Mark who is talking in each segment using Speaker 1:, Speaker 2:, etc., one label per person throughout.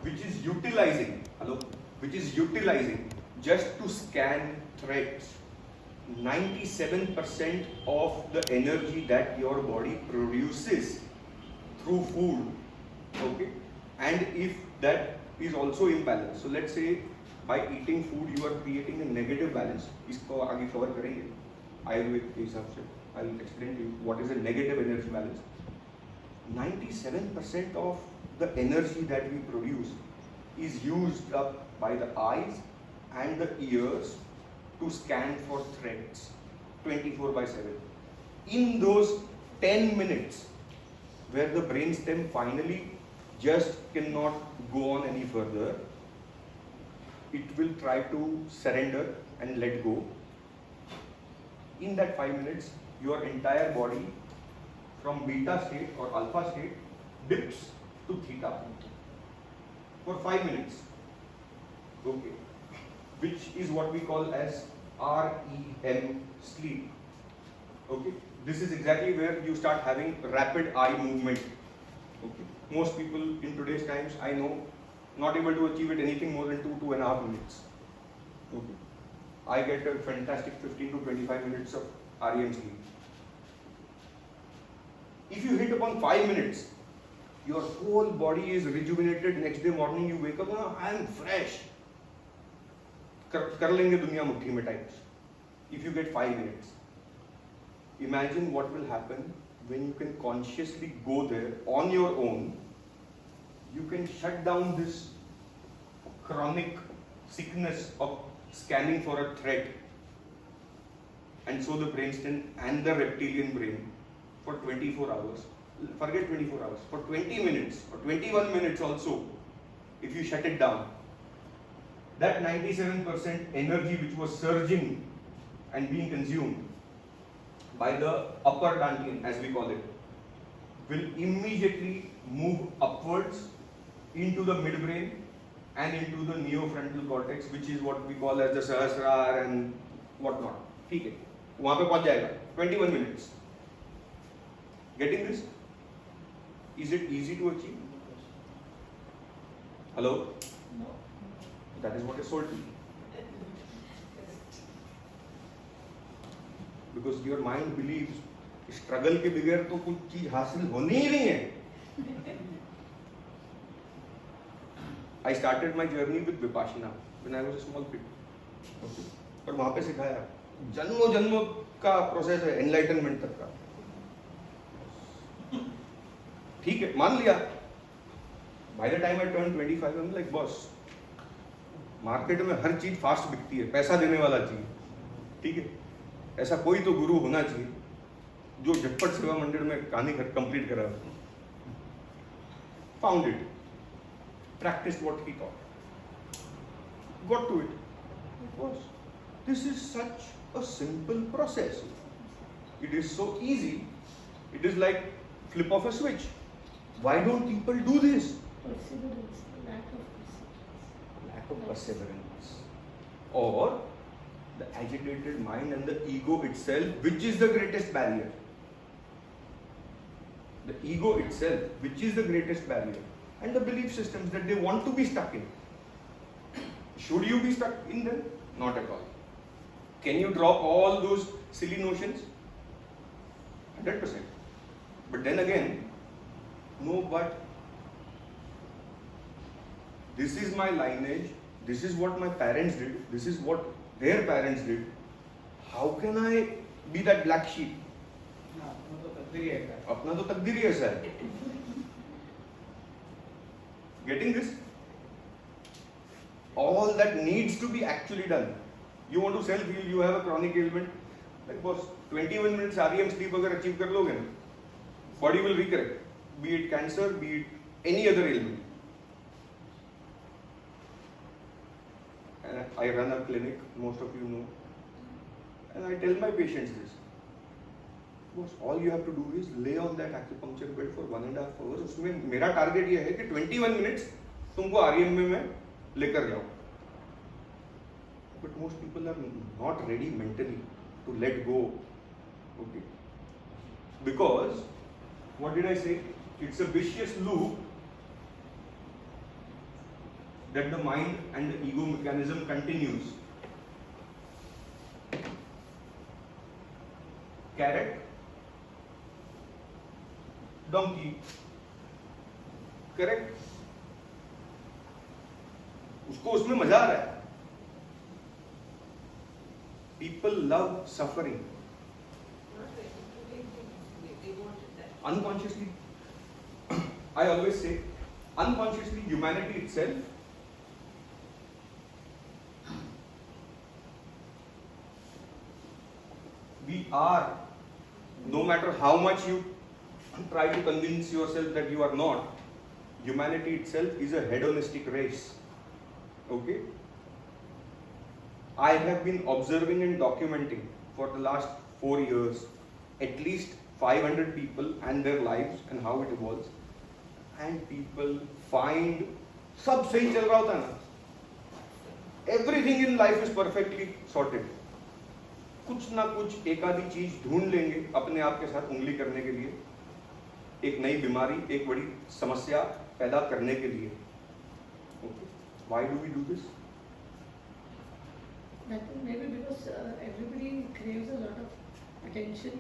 Speaker 1: which is utilizing, just to scan threads 97% of the energy that your body produces through food, okay? And if that is also imbalanced, so let's say by eating food you are creating a negative balance. इसको आगे cover करेंगे आयुर्वेद के हिसाब से. I'll explain to you what is a negative energy balance. 97% of the energy that we produce is used up by the eyes and the ears to scan for threats 24/7. In those 10 minutes where the brainstem finally just cannot go on any further, it will try to surrender and let go. In that 5 minutes, your entire body from beta state or alpha state dips to theta for 5 minutes. Okay. Which is what we call as REM sleep. Okay. This is exactly where you start having rapid eye movement. Okay. Most people in today's times, I know, not able to achieve it anything more than 2.5 minutes. Okay. I get a fantastic 15 to 25 minutes of REM sleep. If you hit upon 5 minutes, your whole body is rejuvenated. Next day morning you wake up, I am fresh. कर लेंगे दुनिया मुट्ठी में types. If you get 5 minutes, imagine what will happen when you can consciously go there on your own. You can shut down this chronic sickness of scanning for a threat, and so the brainstem and the reptilian brain for 24 hours. Forget 24 hours. For 20 minutes or 21 minutes also, if you shut it down, that 97% energy which was surging and being consumed by the upper dantian, as we call it, will immediately move upwards into the midbrain and into the neofrontal cortex, which is what we call as the Sahasrar and whatnot. ठीक है, वहाँ पे पहुँच जाएगा 21 minutes. Getting this? Is it easy to achieve? Hello?
Speaker 2: No.
Speaker 1: That is what is sold to you. Because your mind believes struggle के बगैर तो कुछ चीज हासिल होनी ही नहीं है. I started my journey with Vipassana when I was a small kid. Okay. और वहाँ पे सिखाया जन्मों जन्मों का प्रोसेस है एनलाइटनमेंट तक का. ठीक है, मान लिया. By the time I turned 25, I'm like, boss, market में हर चीज फास्ट बिकती है, पैसा देने वाला चाहिए. ठीक है, ऐसा कोई तो गुरु होना चाहिए जो झटपट सेवा मंदिर में कहानी कंप्लीट करा. Found it, practiced what he taught, got to it. Boss, this is such a simple process. It is so easy. It is like flip off a switch. Why don't people do this?
Speaker 2: Perseverance, lack of
Speaker 1: Perseverance, or the agitated mind and the ego itself, which is the greatest barrier. The ego itself, which is the greatest barrier, and the belief systems that they want to be stuck in. Should you be stuck in them? Not at all. Can you drop all those silly notions? 100%. But then again, no, but this is my lineage, this is what my parents did, this is what their parents did. How can I be that black sheep? अपना तो तकदीर ही ऐसा है. Getting this? All that needs to be actually done. You want to self-heal, you have a chronic ailment, like boss, 21 minutes REM sleep अगर achieve कर लोगे ना, body will recorrect. Be it cancer, be it any other ailment. And I run a clinic, most of you know, and I tell my patients this. Boss, all you have to do is lay on that acupuncture bed for 1.5 hours. उसमें मेरा target ये है कि 21 minutes तुमको REM में मैं लेकर जाऊँ. But most people are not ready mentally to let go. Okay. Because, what did I say? It's a vicious loop that the mind and the ego mechanism continues. Carrot, donkey. Correct? उसको उसमें मजा आ रहा है. People love suffering. Unconsciously, I always say, unconsciously, humanity itself we are, no matter how much you try to convince yourself that you are not, humanity itself is a hedonistic race. Okay? I have been observing and documenting for the last 4 years at least 500 people and their lives and how it evolves, and people find सब सही चल रहा होता है ना, everything in life is perfectly sorted. कुछ ना कुछ एक आधी चीज ढूंढ लेंगे अपने आप के साथ उंगली करने के लिए, एक नई बीमारी, एक बड़ी समस्या पैदा करने के लिए. Okay. Why do we do this?
Speaker 2: Maybe because everybody craves a lot of attention.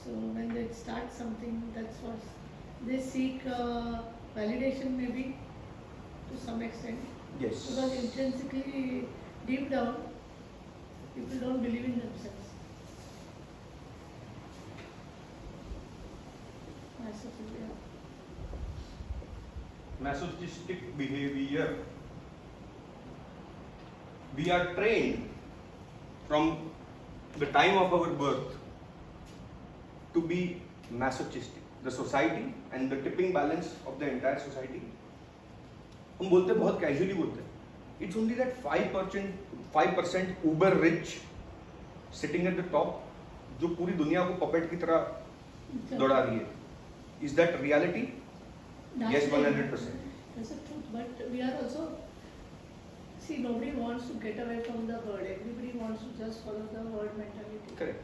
Speaker 2: So when they start something, that's what they seek validation, maybe to some extent.
Speaker 1: Yes.
Speaker 2: Because intrinsically, deep down, people don't believe in themselves.
Speaker 1: Masochistic behavior. We are trained from the time of our birth to be masochistic. The society and the tipping balance of the entire society. हम बोलते हैं, बहुत casually बोलते हैं. It's only that 5% uber rich sitting at the top जो पूरी दुनिया को puppet की तरह दौड़ा रही है. Is that reality? Yes, 100%.
Speaker 2: That's the truth, but we are also, see, nobody wants to get away from the herd. Everybody wants to just follow the herd mentality.
Speaker 1: Correct.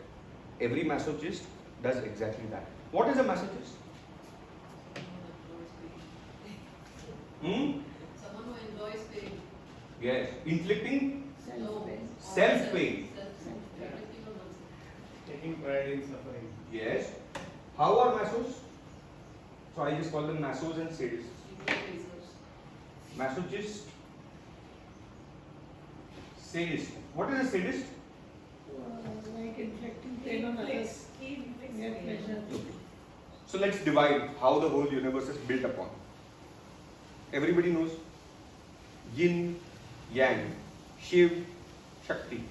Speaker 1: Every masochist does exactly that. What is a masochist?
Speaker 3: Someone who enjoys pain.
Speaker 1: Yes. Inflicting
Speaker 2: Self-pain.
Speaker 1: self-pain.
Speaker 4: Taking pride in suffering.
Speaker 1: Yes. How are masos? So I just call them masos and sadists. Masochist, sadist. What is a sadist?
Speaker 2: Like inflicting pain on others. Get pleasure.
Speaker 1: So let's divide how the whole universe is built upon. Everybody knows Yin, Yang, Shiv, Shakti.